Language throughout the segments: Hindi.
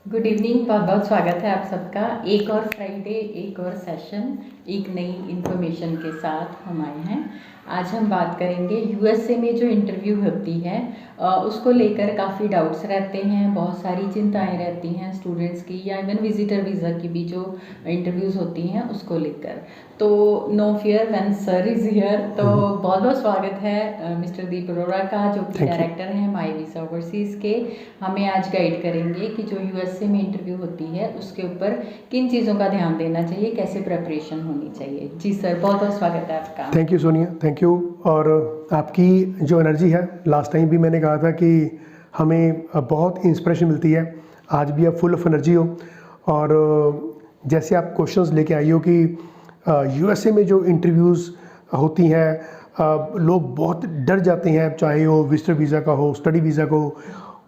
Good evening. बहुत बहुत स्वागत है आप सबका। एक और फ्राइडे, एक और सेशन, एक नई इन्फॉर्मेशन के साथ हम आए हैं। आज हम बात करेंगे यूएसए में जो इंटरव्यू होती है उसको लेकर काफ़ी डाउट्स रहते हैं, बहुत सारी चिंताएं रहती हैं स्टूडेंट्स की, या इवन विजिटर वीज़ा की भी जो इंटरव्यूज़ होती हैं उसको लेकर। तो no fear when sir is here. तो बहुत बहुत स्वागत है मिस्टर दीप अरोड़ा का, जो कि डायरेक्टर हैं माई वीज़ा ओवरसीज़ के। हमें आज गाइड करेंगे कि जो यूएसए में इंटरव्यू होती है उसके ऊपर किन चीज़ों का ध्यान देना चाहिए, कैसे प्रेपरेशन होनी चाहिए। जी सर, बहुत बहुत स्वागत है आपका। Thank you Sonia, thank you. और आपकी जो एनर्जी है, लास्ट टाइम भी मैंने कहा था कि हमें बहुत इंस्पिरेशन मिलती है। आज भी आप फुल ऑफ एनर्जी हो, और जैसे आप क्वेश्चंस लेके आई हो कि यूएसए में जो इंटरव्यूज़ होती हैं, लोग बहुत डर जाते हैं, चाहे वो विजिटर वीज़ा का हो, स्टडी वीज़ा का हो।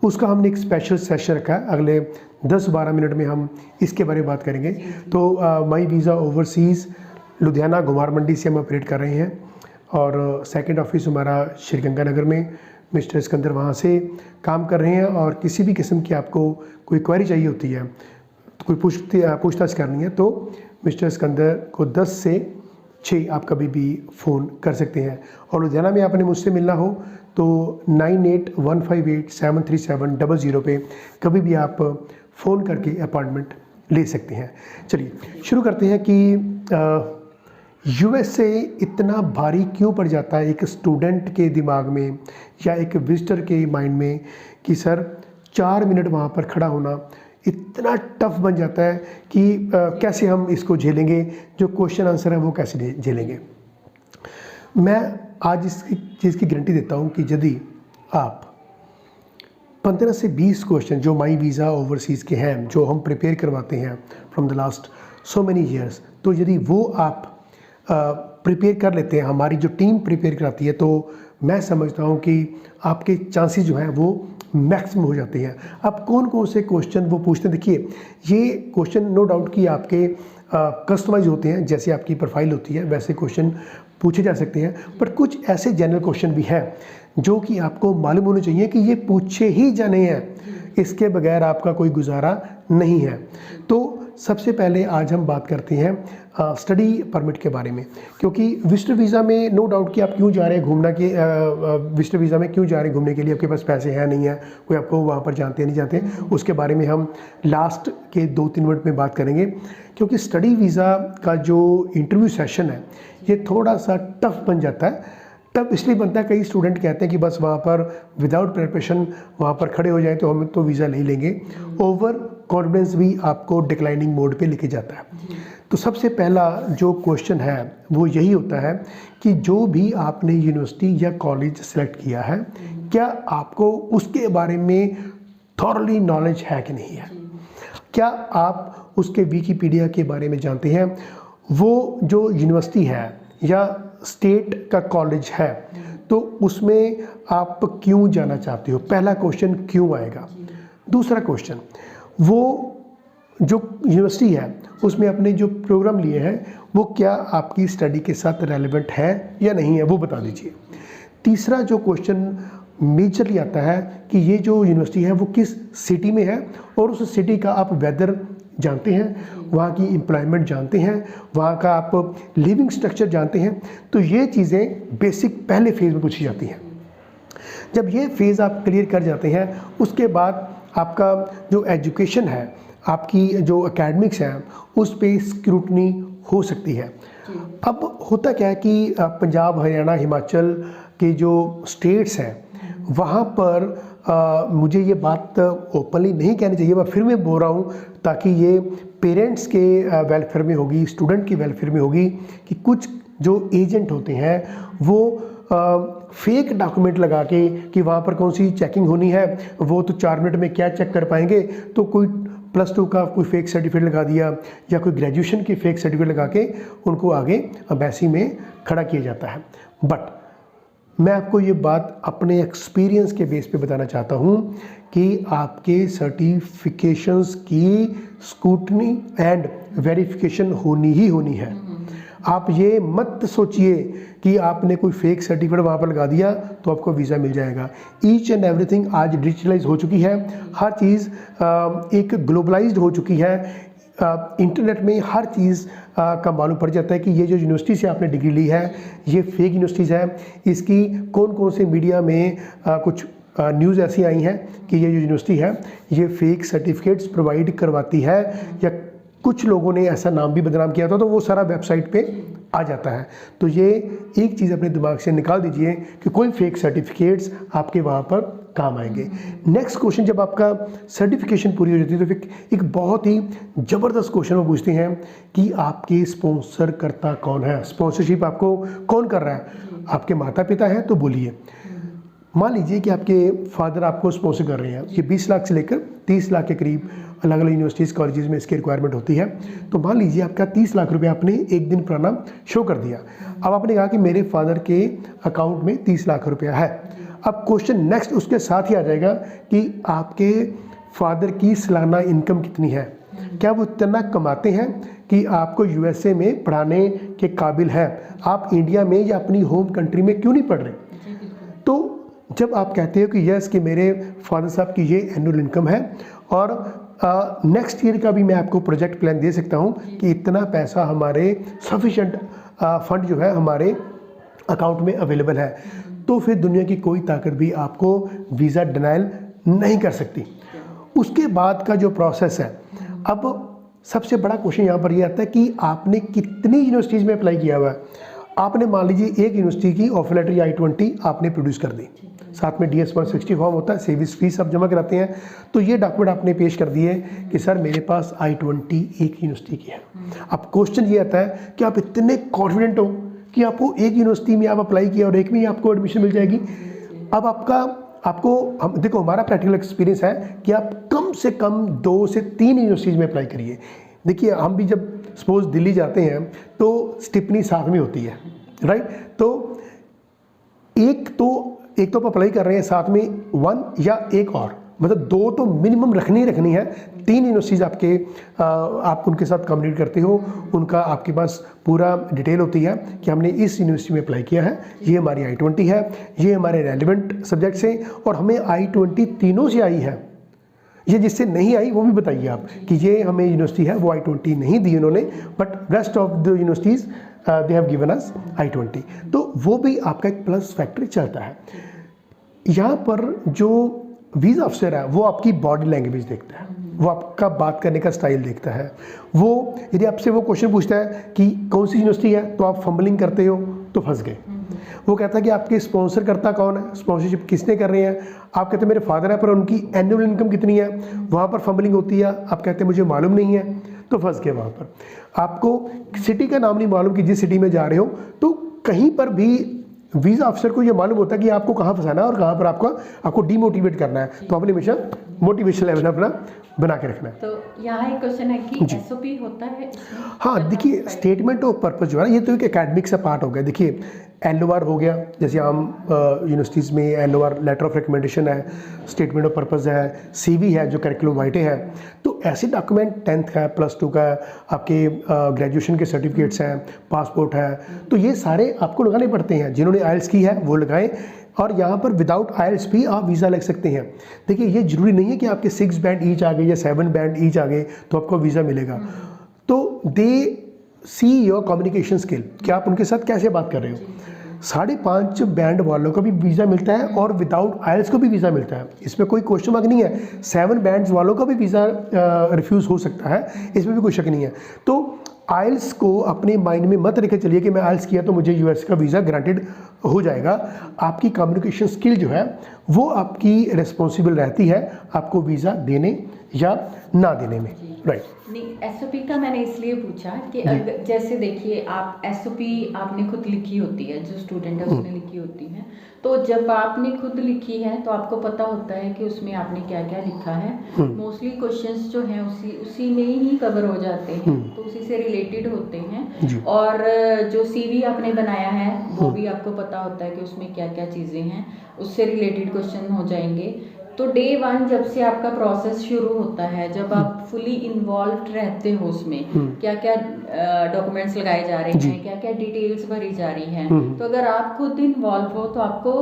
उसका हमने एक स्पेशल सेशन रखा है। अगले 10-12 मिनट में हम इसके बारे में बात करेंगे। तो माई वीज़ा ओवरसीज़ लुधियाना घुमार मंडी से हम ऑपरेट कर रहे हैं, और सेकंड ऑफिस हमारा श्रीगंगानगर में, मिस्टर सिकंदर वहाँ से काम कर रहे हैं। और किसी भी किस्म की आपको कोई क्वेरी चाहिए होती है, कोई पूछताछ करनी है, तो मिस्टर सिकंदर को 10 से 6 आप कभी भी फ़ोन कर सकते हैं। और लुधियाना में आपने मुझसे मिलना हो तो 9815873700 पे कभी भी आप फ़ोन करके अपॉइंटमेंट ले सकते हैं। चलिए शुरू करते हैं कि यूएसए इतना भारी क्यों पड़ जाता है एक स्टूडेंट के दिमाग में या एक विजिटर के माइंड में कि सर 4 मिनट वहाँ पर खड़ा होना इतना टफ बन जाता है कि कैसे हम इसको झेलेंगे, जो क्वेश्चन आंसर है वो कैसे झेलेंगे। मैं आज इस चीज़ की गारंटी देता हूँ कि यदि आप 15 से 20 क्वेश्चन जो माई वीज़ा ओवरसीज़ के हैं, जो हम प्रिपेयर करवाते हैं from the last so many years, तो यदि वो आप प्रिपेयर कर लेते हैं, हमारी जो टीम प्रिपेयर कराती है, तो मैं समझता हूँ कि आपके चांसेस जो हैं वो मैक्सिमम हो जाते हैं। अब कौन कौन से क्वेश्चन वो पूछते हैं, देखिए ये क्वेश्चन नो डाउट कि आपके कस्टमाइज होते हैं, जैसे आपकी प्रोफाइल होती है वैसे क्वेश्चन पूछे जा सकते हैं। पर कुछ ऐसे जनरल क्वेश्चन भी हैं जो कि आपको मालूम होने चाहिए कि ये पूछे ही जाने हैं, इसके बगैर आपका कोई गुजारा नहीं है। तो सबसे पहले आज हम बात करते हैं स्टडी परमिट के बारे में, क्योंकि विजिटर वीज़ा में नो डाउट कि आप क्यों जा रहे हैं घूमना के विजिटर वीज़ा में क्यों जा रहे हैं घूमने के लिए, आपके पास पैसे हैं नहीं है, कोई आपको वहाँ पर जानते हैं नहीं जानते, उसके बारे में हम लास्ट के 2-3 मिनट में बात करेंगे। क्योंकि स्टडी वीज़ा का जो इंटरव्यू सेशन है ये थोड़ा सा टफ बन जाता है। तब इसलिए बनता है, कई स्टूडेंट कहते हैं कि बस वहाँ पर विदाउट प्रिपरेशन वहाँ पर खड़े हो जाए तो हम तो वीज़ा नहीं लेंगे। ओवर कॉन्फिडेंस भी आपको डिक्लाइनिंग मोड पे लेके जाता है। तो सबसे पहला जो क्वेश्चन है वो यही होता है कि जो भी आपने यूनिवर्सिटी या कॉलेज सेलेक्ट किया है, क्या आपको उसके बारे में थॉरली नॉलेज है कि नहीं है। क्या आप उसके विकिपीडिया के बारे में जानते हैं, वो जो यूनिवर्सिटी है या स्टेट का कॉलेज है तो उसमें आप क्यों जाना चाहते हो। पहला क्वेश्चन क्यों आएगा। दूसरा क्वेश्चन, वो जो यूनिवर्सिटी है उसमें अपने जो प्रोग्राम लिए हैं वो क्या आपकी स्टडी के साथ रेलेवेंट है या नहीं है, वो बता दीजिए। तीसरा जो क्वेश्चन मेजरली आता है कि ये जो यूनिवर्सिटी है वो किस सिटी में है, और उस सिटी का आप वेदर जानते हैं, वहाँ की एम्प्लॉयमेंट जानते हैं, वहाँ का आप लिविंग स्ट्रक्चर जानते हैं। तो ये चीज़ें बेसिक पहले फेज़ में पूछी जाती हैं। जब ये फेज़ आप क्लियर कर जाते हैं उसके बाद आपका जो एजुकेशन है, आपकी जो एकेडमिक्स हैं, उस पे स्क्रूटनी हो सकती है। अब होता क्या है कि पंजाब, हरियाणा, हिमाचल के जो स्टेट्स हैं वहाँ पर मुझे ये बात ओपनली नहीं कहनी चाहिए, मैं फिर मैं बोल रहा हूँ ताकि ये पेरेंट्स के वेलफेयर में होगी, स्टूडेंट की वेलफेयर में होगी, कि कुछ जो एजेंट होते हैं वो फेक डॉक्यूमेंट लगा के कि वहाँ पर कौन सी चेकिंग होनी है, वो तो 4 मिनट में क्या चेक कर पाएंगे, तो कोई +2 का कोई फेक सर्टिफिकेट लगा दिया या कोई ग्रेजुएशन की फेक सर्टिफिकेट लगा के उनको आगे एम्बेसी में खड़ा किया जाता है। बट मैं आपको ये बात अपने एक्सपीरियंस के बेस पे बताना चाहता हूँ कि आपके सर्टिफिकेशंस की स्क्रूटनी एंड वेरिफिकेशन होनी ही होनी है। आप ये मत सोचिए कि आपने कोई फेक सर्टिफिकेट वहाँ पर लगा दिया तो आपको वीज़ा मिल जाएगा। ईच एंड एवरीथिंग आज डिजिटलाइज हो चुकी है, हर चीज़ एक ग्लोबलाइज्ड हो चुकी है। इंटरनेट में हर चीज़ का मालूम पड़ जाता है कि ये जो यूनिवर्सिटी से आपने डिग्री ली है ये फेक यूनिवर्सिटीज़ है। इसकी कौन कौन से मीडिया में कुछ न्यूज़ ऐसी आई हैं कि ये जो यूनिवर्सिटी है ये फेक सर्टिफिकेट्स प्रोवाइड करवाती है, या कुछ लोगों ने ऐसा नाम भी बदनाम किया था, तो वो सारा वेबसाइट पे आ जाता है। तो ये एक चीज़ अपने दिमाग से निकाल दीजिए कि कोई फेक सर्टिफिकेट्स आपके वहाँ पर काम आएंगे। नेक्स्ट क्वेश्चन, जब आपका सर्टिफिकेशन पूरी हो जाती है तो फिर एक बहुत ही ज़बरदस्त क्वेश्चन वो पूछते हैं कि आपके स्पॉन्सर करता कौन है, स्पॉन्सरशिप आपको कौन कर रहा है। आपके माता पिता हैं तो बोलिए, मान लीजिए कि आपके फादर आपको स्पॉन्सर कर रहे हैं, ये 20 लाख से लेकर 30 लाख के करीब अलग अलग यूनिवर्सिटीज़ कॉलेजेस में इसकी रिक्वायरमेंट होती है। तो मान लीजिए आपका 30 लाख रुपए आपने एक दिन पुराना शो कर दिया। अब आपने कहा कि मेरे फादर के अकाउंट में 30 लाख रुपया है। अब क्वेश्चन नेक्स्ट उसके साथ ही आ जाएगा कि आपके फादर की सालाना इनकम कितनी है, क्या वो इतना कमाते हैं कि आपको यूएसए में पढ़ाने के काबिल है, आप इंडिया में या अपनी होम कंट्री में क्यों नहीं पढ़ रहे। तो जब आप कहते हो कि यस कि मेरे फादर साहब की ये एनुअल इनकम है और नेक्स्ट ईयर का भी मैं आपको प्रोजेक्ट प्लान दे सकता हूँ कि इतना पैसा हमारे सफिशेंट फंड जो है हमारे अकाउंट में अवेलेबल है, तो फिर दुनिया की कोई ताकत भी आपको वीज़ा डिनाइल नहीं कर सकती। उसके बाद का जो प्रोसेस है, अब सबसे बड़ा क्वेश्चन यहाँ पर ये आता है कि आपने कितनी यूनिवर्सिटीज़ में अप्लाई किया हुआ है। आपने मान लीजिए एक यूनिवर्सिटी की ऑफर लेटर या I-20 आपने प्रोड्यूस कर दी, साथ में DS-160 फॉर्म होता है, सर्विस फीस सब जमा कराते हैं, तो ये डॉक्यूमेंट आपने पेश कर दिए कि सर मेरे पास I-20 एक यूनिवर्सिटी की है। अब क्वेश्चन ये आता है कि आप इतने कॉन्फिडेंट हो कि आपको एक यूनिवर्सिटी में आप अप्लाई किया और एक में ही आपको एडमिशन मिल जाएगी। अब आपको हम देखो, हमारा प्रैक्टिकल एक्सपीरियंस है कि आप कम से कम 2 से 3 यूनिवर्सिटीज़ में अप्लाई करिए। देखिए हम भी जब सपोज दिल्ली जाते हैं तो स्टिपनी साथ में होती है, राइट। तो एक तो आप अप्लाई कर रहे हैं, साथ में 1 या एक और, मतलब 2 तो मिनिमम रखनी है। 3 यूनिवर्सिटीज़ आप उनके साथ कम्युनिकेट करते हो, उनका आपके पास पूरा डिटेल होती है कि हमने इस यूनिवर्सिटी में अप्लाई किया है, ये हमारी I-20 है, ये हमारे रेलिवेंट सब्जेक्ट्स हैं और हमें I-20 तीनों से आई है। ये जिससे नहीं आई वो भी बताइए आप कि ये हमें यूनिवर्सिटी है वो I-20 नहीं दी उन्होंने, but rest of the universities they have given us I-20, तो वो भी आपका एक प्लस फैक्टर चलता है। यहाँ पर जो वीज़ा अफसर है वो आपकी बॉडी लैंग्वेज देखता है, वो आपका बात करने का स्टाइल देखता है। वो यदि आपसे वो क्वेश्चन पूछता है कि कौन सी यूनिवर्सिटी है तो आप फंबलिंग करते हो तो फंस गए। वो कहता है कि आपके स्पॉन्सर करता कौन है, स्पॉन्सरशिप किसने कर रहे हैं, आप कहते हैं मेरे फादर है पर उनकी एनुअल इनकम कितनी है, वहाँ पर फंबलिंग होती है, आप कहते हैं मुझे मालूम नहीं है, तो फंस गए। वहाँ पर आपको सिटी का नाम नहीं मालूम कि जिस सिटी में जा रहे हो, तो कहीं पर भी वीज़ा अफसर को ये मालूम होता है कि आपको कहाँ फंसाना है और कहाँ पर आपको डीमोटिवेट करना है, तो आपने हमेशा मोटिवेशन लेवल अपना बना के रखना है। तो यहाँ एक क्वेश्चन है कि SOP होता है इसमें? हाँ देखिए, स्टेटमेंट ऑफ पर्पस जो है ना, ये तो एक एकेडमिक सा पार्ट हो गया। देखिए LOR हो गया, जैसे आम यूनिवर्सिटीज़ में LOR लेटर ऑफ रिकमेंडेशन है, स्टेटमेंट ऑफ पर्पस है, CV है जो करिकुलम वाइटे है। तो ऐसे डॉक्यूमेंट 10th का है, +2 का है, आपके ग्रेजुएशन के सर्टिफिकेट्स हैं, पासपोर्ट है, तो ये सारे आपको लगाने पड़ते हैं। जिन्होंने IELTS की है वो लगाएं, और यहाँ पर विदाउट IELTS भी आप वीज़ा लग सकते हैं। देखिए ये जरूरी नहीं है कि आपके 6 बैंड ईच आ गए या 7 बैंड ईच आ गए तो आपको वीज़ा मिलेगा। तो दे सी योर कम्युनिकेशन स्किल, कि आप उनके साथ कैसे बात कर रहे हो। 5.5 बैंड वालों को भी वीज़ा मिलता है और विदाउट IELTS को भी वीज़ा मिलता है, इसमें कोई क्वेश्चन मार्क नहीं है। 7 बैंड्स वालों का भी वीज़ा रिफ्यूज़ हो सकता है, इसमें भी कोई शक नहीं है। तो IELTS को अपने माइंड में मत लेकर चलिए कि मैं IELTS किया तो मुझे US का वीज़ा ग्रांटेड हो जाएगा। आपकी कम्युनिकेशन स्किल जो है वो आपकी रिस्पॉन्सिबल रहती है आपको वीज़ा देने या ना देने में, राइट। नहीं, SOP का मैंने इसलिए पूछा कि जैसे देखिए आप SOP आपने खुद लिखी होती है, जो स्टूडेंट है उसने लिखी होती है, तो जब आपने खुद लिखी है तो आपको पता होता है कि उसमें आपने क्या क्या लिखा है। मोस्टली क्वेश्चंस जो हैं उसी में ही कवर हो जाते हैं, तो उसी से रिलेटेड होते हैं। और जो CV आपने बनाया है वो भी आपको पता होता है कि उसमें क्या क्या चीज़ें हैं, उससे रिलेटेड क्वेश्चन हो जाएंगे। तो डे 1 जब से आपका प्रोसेस शुरू होता है, जब आप फुली इन्वॉल्व रहते हो उसमें, क्या क्या डॉक्यूमेंट्स लगाए जा रहे हैं, क्या क्या डिटेल्स भरी जा रही हैं, तो अगर आप खुद इन्वॉल्व हो तो आपको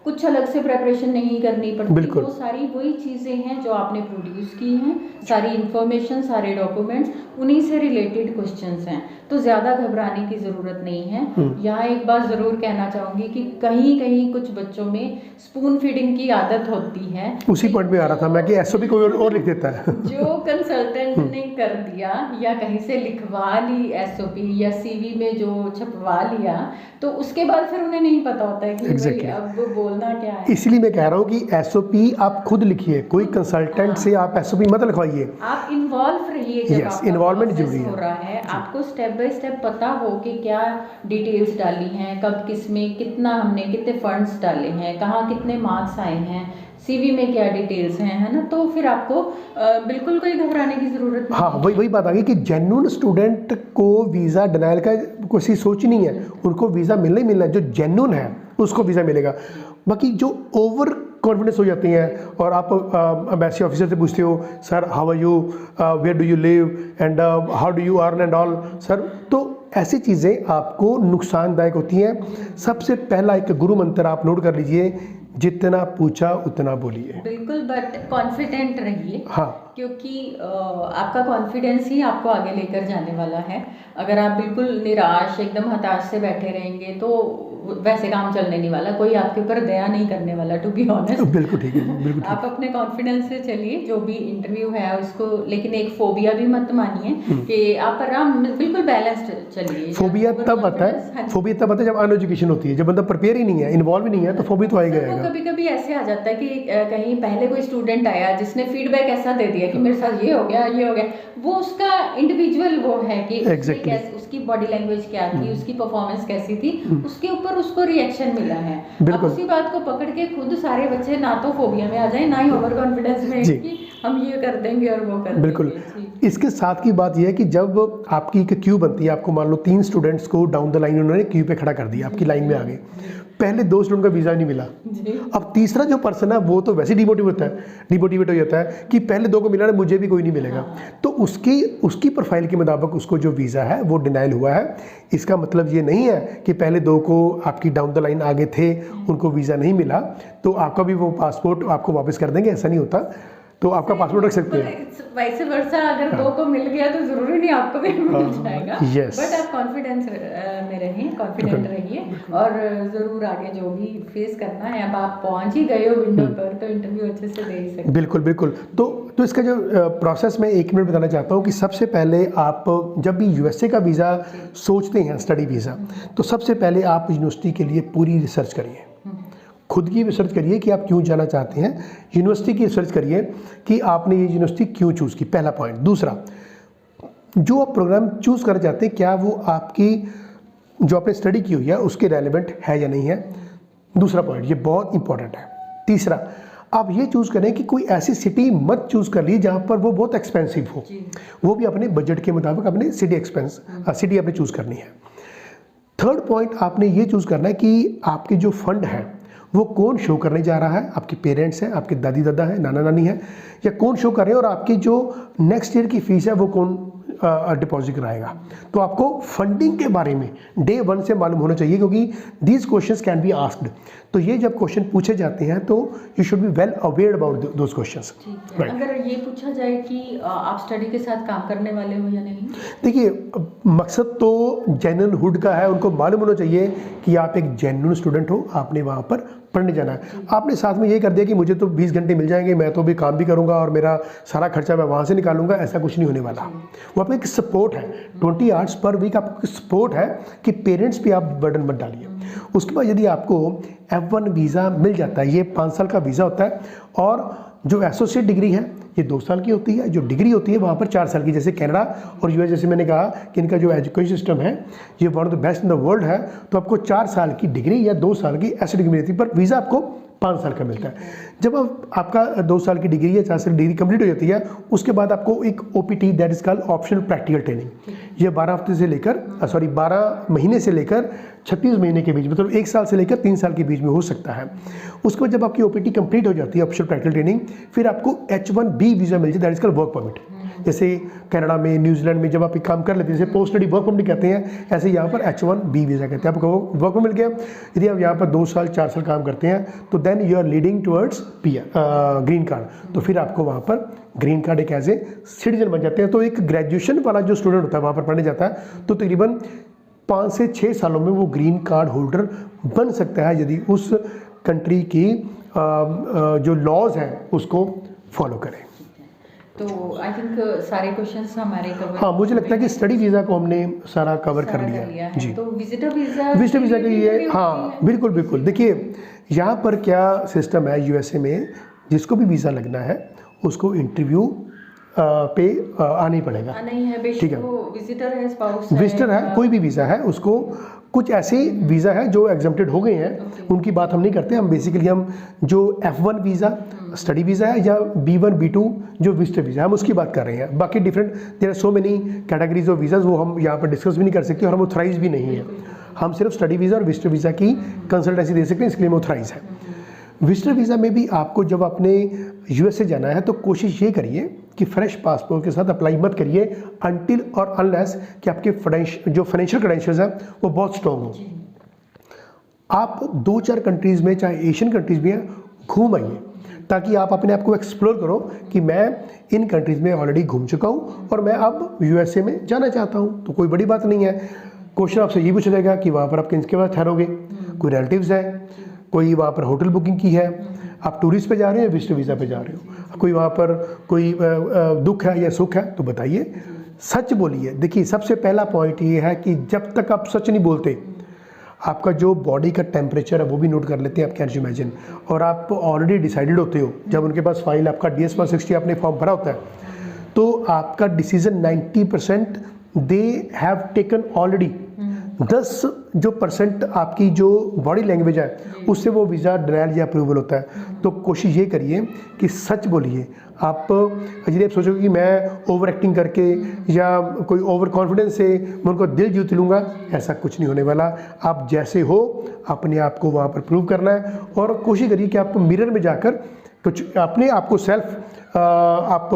कुछ अलग से प्रिपरेशन नहीं करनी पड़ती। वो सारी वही चीज़ें हैं जो आपने प्रोड्यूस की हैं, सारी इन्फॉर्मेशन, सारे डॉक्यूमेंट्स, उन्हीं से रिलेटेड क्वेश्चंस हैं, तो ज़्यादा घबराने की ज़रूरत नहीं है। यहाँ एक बात ज़रूर कहना चाहूँगी कि कहीं कहीं कुछ बच्चों में स्पून फीडिंग की आदत होती है। उसी पॉइंट में आ रहा था मैं कि एसओपी कोई और लिख देता है जो कंसल्टेंट ने कर दिया या कहीं से लिखवा ली एसओपी या सीवी में जो छपवा लिया, तो उसके बाद फिर उन्हें नहीं पता होता है कि अब बोलना क्या है। इसलिए मैं कह रहा हूँ कि एसओपी आप खुद लिखिए, कोई कंसल्टेंट से आप एसओपी मत लिखवाइए, आप इन्वॉल्व रहिए। जब यस, इन्वॉल्वमेंट जरूरी हो रहा है, आपको स्टेप बाय स्टेप पता हो कि क्या डिटेल्स डाली हैं, कब किस में कितना हमने कितने फंड्स डाले हैं, कहाँ कितने मार्क्स आए हैं, सीवी में क्या डिटेल्स हैं, है ना, तो फिर आपको बिल्कुल कोई घबराने की ज़रूरत नहीं। हाँ, वही बात आ गई कि जेन्युइन स्टूडेंट को वीज़ा डिनाइल का कोई सोच नहीं है, उनको वीज़ा मिलना ही मिलना है, जो जेन्युइन है उसको वीज़ा मिलेगा। बाकी जो ओवर कॉन्फिडेंस हो जाती हैं और आप एम्बेसी ऑफिसर से पूछते हो, sir how are you, where do you live and how do you earn and all sir, तो ऐसी चीज़ें आपको नुकसानदायक होती हैं। सबसे पहला एक गुरु मंत्र आप नोट कर लीजिए, जितना पूछा उतना बोलिए। बिल्कुल, बट कॉन्फिडेंट रहिए। हाँ, क्योंकि आपका कॉन्फिडेंस ही आपको आगे लेकर जाने वाला है। अगर आप बिल्कुल निराश, एकदम हताश से बैठे रहेंगे तो वैसे काम चलने नहीं वाला, कोई आपके ऊपर दया नहीं करने वाला, टू बी ऑनेस्ट। बिल्कुल ठीक है, बिल्कुल ठीक। आप अपने कॉन्फिडेंस से चलिए, जो भी इंटरव्यू है उसको, लेकिन एक फोबिया भी मत मानिए कि आप आराम, बिल्कुल बैलेंस्ड चलिए। फोबिया तब आता है, फोबिया तब आता है जब अनएजुकेशन होती है, जब बंदा प्रिपेयर ही नहीं है, इन्वॉल्व ही नहीं है, तो फोबिया तो आएगा। कभी कभी ऐसे आ जाता है कि कहीं पहले कोई स्टूडेंट आया जिसने फीडबैक ऐसा दे दिया कि मेरे साथ ये हो गया, ये हो गया, वो उसका इंडिविजुअल वो है कि उसकी बॉडी लैंग्वेज क्या थी, उसकी परफॉर्मेंस कैसी थी, उसके ऊपर उसको रिएक्शन मिला है। अब उसी बात को पकड़ के खुद सारे बच्चे ना तो फोबिया में आ जाए, ना ही ओवर कॉन्फिडेंस में कि हम ये कर देंगे और वो कर देंगे। बिल्कुल। इसके साथ की बात यह है कि जब आपकी एक क्यू बनती है, आपको मान लो 3 स्टूडेंट्स को डाउन द लाइन उन्होंने क्यू पे खड़ा कर दिया, आपकी लाइन में आ गए, पहले 2 स्टूडेंट का वीज़ा नहीं मिला, अब तीसरा जो पर्सन है वो तो वैसे डिमोटिवेट हो जाता है कि पहले 2 को मिला ना, मुझे भी कोई नहीं मिलेगा। तो उसकी प्रोफाइल के मुताबिक उसको जो वीज़ा है वो डिनाइल हुआ है। इसका मतलब ये नहीं है कि पहले 2 को आपकी डाउन द लाइन आगे थे, उनको वीज़ा नहीं मिला तो आपका भी वो पासपोर्ट आपको वापस कर देंगे, ऐसा नहीं होता। तो आपका पासपोर्ट रख सकते हैं। वैसे वर्षा अगर 2 को मिल गया तो जरूरी नहीं आपको भी मिल जाएगा। बट आप कॉन्फिडेंस में रहिए, कॉन्फिडेंट रहिए और ज़रूर आगे जो भी फेस करना है, अब आप पहुंच ही गए हो विंडो पर, तो इंटरव्यू अच्छे से दे ही सकते। बिल्कुल बिल्कुल। तो इसका जो प्रोसेस मैं 1 मिनट बताना चाहता हूँ कि सबसे पहले आप जब भी यूएसए का वीज़ा सोचते हैं, स्टडी वीज़ा, तो सबसे पहले आप यूनिवर्सिटी के लिए पूरी रिसर्च करिए, खुद की रिसर्च करिए कि आप क्यों जाना चाहते हैं, यूनिवर्सिटी की रिसर्च करिए कि आपने ये यूनिवर्सिटी क्यों चूज़ की, पहला पॉइंट। दूसरा, जो आप प्रोग्राम चूज़ करना चाहते हैं क्या वो आपकी जो आपने स्टडी की हुई है उसके रेलेवेंट है या नहीं है, दूसरा पॉइंट, ये बहुत इंपॉर्टेंट है। तीसरा, आप ये चूज़ करें कि कोई ऐसी सिटी मत चूज़ कर लीजिए जहाँ पर वो बहुत एक्सपेंसिव हो, वो भी अपने बजट के मुताबिक अपने सिटी अपने चूज़ करनी है। थर्ड पॉइंट, आपने ये चूज़ करना है कि आपके जो फंड है वो कौन शो करने जा रहा है, आपके पेरेंट्स हैं, आपके दादी दादा हैं, नाना नानी हैं, या कौन शो कर रहे हैं, और आपकी जो नेक्स्ट ईयर की फीस है वो कौन डिपॉजिट कराएगा। तो आपको फंडिंग के बारे में डे 1 से मालूम होना चाहिए, क्योंकि these questions can be asked. तो ये जब क्वेश्चन पूछे जाते हैं तो you should be well aware about those questions. अगर ये पूछा जाए कि आप स्टडी के साथ काम करने वाले हो या नहीं, देखिए मकसद तो जेन्युइन हुड का है, उनको मालूम होना चाहिए कि आप एक जेन्युइन स्टूडेंट हो, आपने वहाँ पर पढ़ने जाना है। आपने साथ में ये कर दिया कि मुझे तो 20 घंटे मिल जाएंगे, मैं तो भी काम भी करूँगा और मेरा सारा खर्चा मैं वहाँ से निकालूंगा, ऐसा कुछ नहीं होने वाला। वो आपका एक सपोर्ट है, 20 आवर्स पर वीक आपका सपोर्ट है कि पेरेंट्स पे आप बर्डन मत डालिए। उसके बाद यदि आपको F1 वीज़ा मिल जाता है, ये 5 साल का वीज़ा होता है, और जो एसोसिएट डिग्री है ये 2 साल की होती है, जो डिग्री होती है वहाँ पर 4 साल की। जैसे कनाडा और यूएस, जैसे मैंने कहा कि इनका जो एजुकेशन सिस्टम है ये one of the best in the world है, तो आपको 4 साल की डिग्री या 2 साल की ऐसी डिग्री मिलती है, पर वीज़ा आपको 5 साल का मिलता है। जब आपका 2 साल की डिग्री या 4 साल की डिग्री कंप्लीट हो जाती है, उसके बाद आपको एक OPT that is called optional practical training, ये 12 महीने से लेकर 36 महीने के बीच, मतलब 1 साल से लेकर 3 साल के बीच में हो सकता है। उसके बाद जब आपकी OPT कंप्लीट हो जाती है, ऑप्शनल प्रैक्टिकल ट्रेनिंग, फिर आपको H1B वीज़ा मिल जाए, that is called work permit. जैसे कनाडा में, न्यूजीलैंड में जब आप एक काम कर लेते हैं, जैसे पोस्ट स्टडी वर्क परमिट कहते हैं, ऐसे यहाँ पर H1B वीज़ा कहते हैं। आपको वर्क परमिट मिल गया, यदि आप यहाँ पर 2 साल 4 साल काम करते हैं तो then you are leading towards green card, तो फिर आपको वहाँ पर ग्रीन कार्ड एक एज ए सिटीजन बन जाते हैं। तो एक ग्रेजुएशन वाला जो स्टूडेंट होता है वहाँ पर पढ़ने जाता है, तो तकरीबन 5 से 6 सालों में वो ग्रीन कार्ड होल्डर बन सकता है, यदि उस कंट्री की जो लॉज हैं उसको फॉलो करें। तो आई थिंक सारे क्वेश्चंस हमारे कवर। हाँ, मुझे लगता है कि स्टडी वीज़ा को हमने सारा कवर कर लिया है। जी। तो विजिटर वीज़ा के लिए, हाँ बिल्कुल बिल्कुल। देखिए यहाँ पर क्या सिस्टम है USA में, जिसको भी वीज़ा लगना है उसको इंटरव्यू पे आना ही पड़ेगा। नहीं है, ठीक है, विजिटर है, स्पाउस है, विजिटर है, कोई भी वीज़ा है उसको। कुछ ऐसे वीज़ा है जो एग्जम्प्टेड हो गए हैं, उनकी बात हम नहीं करते। हम बेसिकली हम जो F1 वीज़ा स्टडी वीज़ा है, या B1 B2 जो विजिटर वीज़ा, हम उसकी बात कर रहे हैं। बाकी different there are so many categories of visas, वो हम यहाँ पर डिस्कस भी नहीं कर सकते और हम ऑथराइज भी नहीं है। हम सिर्फ स्टडी वीज़ा और विजिटर वीज़ा की कंसल्टेंसी दे सकते हैं, इसके लिए हम ऑथराइज है। विजिटर वीज़ा में भी आपको जब आपने USA जाना है तो कोशिश ये करिए कि फ्रेश पासपोर्ट के साथ अप्लाई मत करिए अनटिल और अनलेस कि आपके जो फाइनेंशियल क्रेडेंशियल्स हैं वो बहुत स्ट्रॉन्ग हो। आप 2-4 कंट्रीज़ में, चाहे एशियन कंट्रीज़ भी हैं, घूम आइए, ताकि आप अपने आप को एक्सप्लोर करो कि मैं इन कंट्रीज़ में ऑलरेडी घूम चुका हूँ और मैं अब USA में जाना चाहता हूँ। तो कोई बड़ी बात नहीं है। क्वेश्चन आपसे ये पूछा जाएगा कि वहाँ पर आप किसके पास ठहरोगे, कोई रिलेटिव्स हैं, कोई वहाँ पर होटल बुकिंग की है, आप टूरिस्ट पे जा रहे हैं या विजिटर वीज़ा पे जा रहे हो, कोई वहाँ पर कोई दुख है या सुख है, तो बताइए, सच बोलिए। देखिए सबसे पहला पॉइंट ये है कि जब तक आप सच नहीं बोलते, आपका जो बॉडी का टेम्परेचर है वो भी नोट कर लेते हैं, आप कैन इमेजिन, और आप ऑलरेडी डिसाइडेड होते हो जब उनके पास फाइल आपका DS-160 आपने फॉर्म भरा होता है, तो आपका decision 90% they have taken already. 10% आपकी जो बॉडी लैंग्वेज है उससे वो वीज़ा डिनायल या अप्रूवल होता है। तो कोशिश ये करिए कि सच बोलिए। आप यदि आप सोचोगे कि मैं ओवर एक्टिंग करके या कोई ओवर कॉन्फिडेंस से मैं उनको दिल जीत लूँगा, ऐसा कुछ नहीं होने वाला। आप जैसे हो अपने आप को वहाँ पर प्रूव करना है, और कोशिश करिए कि आप मिरर में जाकर कुछ अपने आप को सेल्फ आप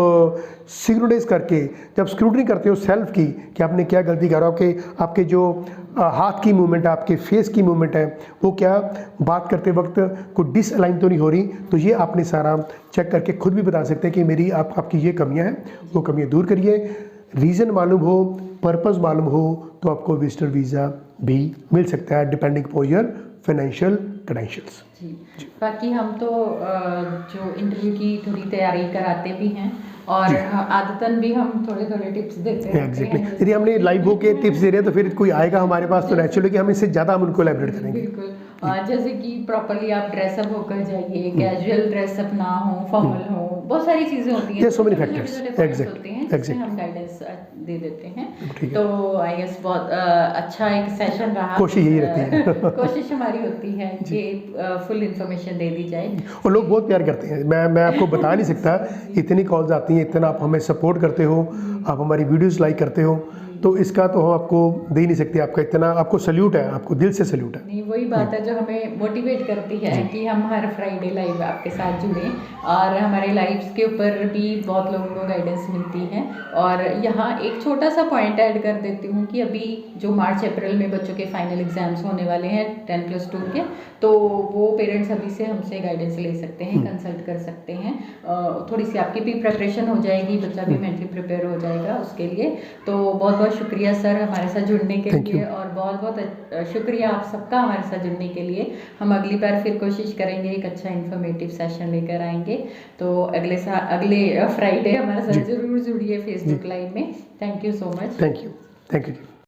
सिंक्रोनाइज करके जब स्क्रूटनी करते हो सेल्फ की कि आपने क्या गलती कर रहा हो, कि आपके जो हाथ की मूवमेंट है, आपके फेस की मूवमेंट है, वो क्या बात करते वक्त कोई डिसअलाइन तो नहीं हो रही, तो ये आपने सारा चेक करके खुद भी बता सकते हैं कि मेरी आपकी ये कमियां हैं, वो कमियां दूर करिए। रीज़न मालूम हो, पर्पज़ मालूम हो, तो आपको विजिटर वीज़ा भी मिल सकता है depending upon your financial credentials. जी, बाकी हम तो जो इंटरव्यू की थोड़ी तैयारी कराते भी हैं और आदतन भी हम थोड़े थोड़े टिप्स देते हैं। एग्जैक्टली, यदि हमने लाइव होके टिप्स दे रहे हैं तो फिर कोई आएगा हमारे पास तो नेचुरली कि हम इससे ज़्यादा हम उनको एलैबोरेट करेंगे। बिल्कुल, जैसे कि प्रॉपर्ली आप ड्रेसअप होकर जाइए, कैजुअल ड्रेसअप ना हो, फॉर्मल हो, बहुत सारी चीज़ें होती हैं, सो मेनी फैक्टर्स, होते हैं जिसमें हम गाइडेंस दे देते हैं। तो आई गेस बहुत अच्छा एक सेशन रहा। कोशिश यही रहती है कोशिश हमारी होती है कि फुल इंफॉर्मेशन दे दी जाए, और लोग बहुत प्यार करते हैं। मैं आपको बता नहीं सकता, इतनी कॉल्स आती हैं, इतना आप हमें सपोर्ट करते हो, आप हमारी वीडियोस लाइक करते हो, तो इसका तो हम आपको दे ही नहीं सकते। आपका इतना आपको सल्यूट है, आपको दिल से सल्यूट है। नहीं, वही बात है जो हमें मोटिवेट करती है कि हम हर फ्राइडे लाइव आपके साथ जुड़ें, और हमारे लाइव्स के ऊपर भी बहुत लोगों को गाइडेंस मिलती है। और यहाँ एक छोटा सा पॉइंट ऐड कर देती हूँ कि अभी जो मार्च अप्रैल में बच्चों के फाइनल एग्जाम्स होने वाले हैं 10+2 के, तो वो पेरेंट्स अभी से हमसे गाइडेंस ले सकते हैं, कंसल्ट कर सकते हैं। थोड़ी सी आपकी भी प्रिपरेशन हो जाएगी, बच्चा भी मेंटली प्रिपेयर हो जाएगा उसके लिए। तो बहुत बहुत शुक्रिया सर हमारे साथ जुड़ने के लिए, और बहुत बहुत शुक्रिया आप सबका हमारे साथ जुड़ने के लिए। हम अगली बार फिर कोशिश करेंगे, एक अच्छा इन्फॉर्मेटिव सेशन लेकर आएंगे। तो अगले फ्राइडे हमारे साथ जरूर जुड़िए फेसबुक लाइव में। Thank you so much. Thank you ji.